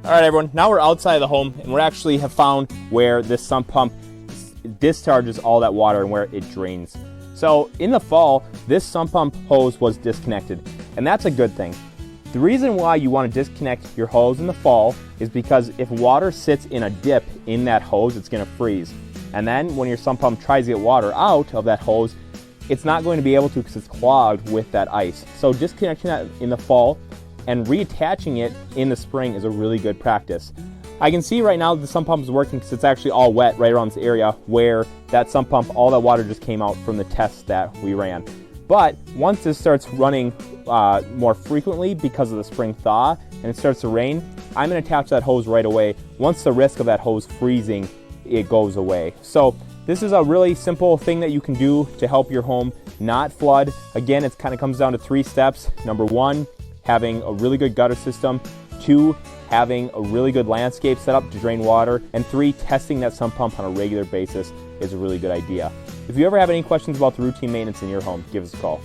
All right, everyone, now we're outside of the home and we actually have found where this sump pump discharges all that water and where it drains. So in the fall, this sump pump hose was disconnected, and that's a good thing. The reason why you want to disconnect your hose in the fall is because if water sits in a dip in that hose, it's going to freeze. And then when your sump pump tries to get water out of that hose, it's not going to be able to because it's clogged with that ice. So disconnecting that in the fall and reattaching it in the spring is a really good practice. I can see right now the sump pump is working because it's actually all wet right around this area where that sump pump, all that water just came out from the tests that we ran. But once this starts running more frequently because of the spring thaw and it starts to rain, I'm going to attach that hose right away. Once the risk of that hose freezing, it goes away. So this is a really simple thing that you can do to help your home not flood. Again, it kind of comes down to 3 steps. Number 1, having a really good gutter system. 2, having a really good landscape setup to drain water. And 3, testing that sump pump on a regular basis is a really good idea. If you ever have any questions about the routine maintenance in your home, give us a call.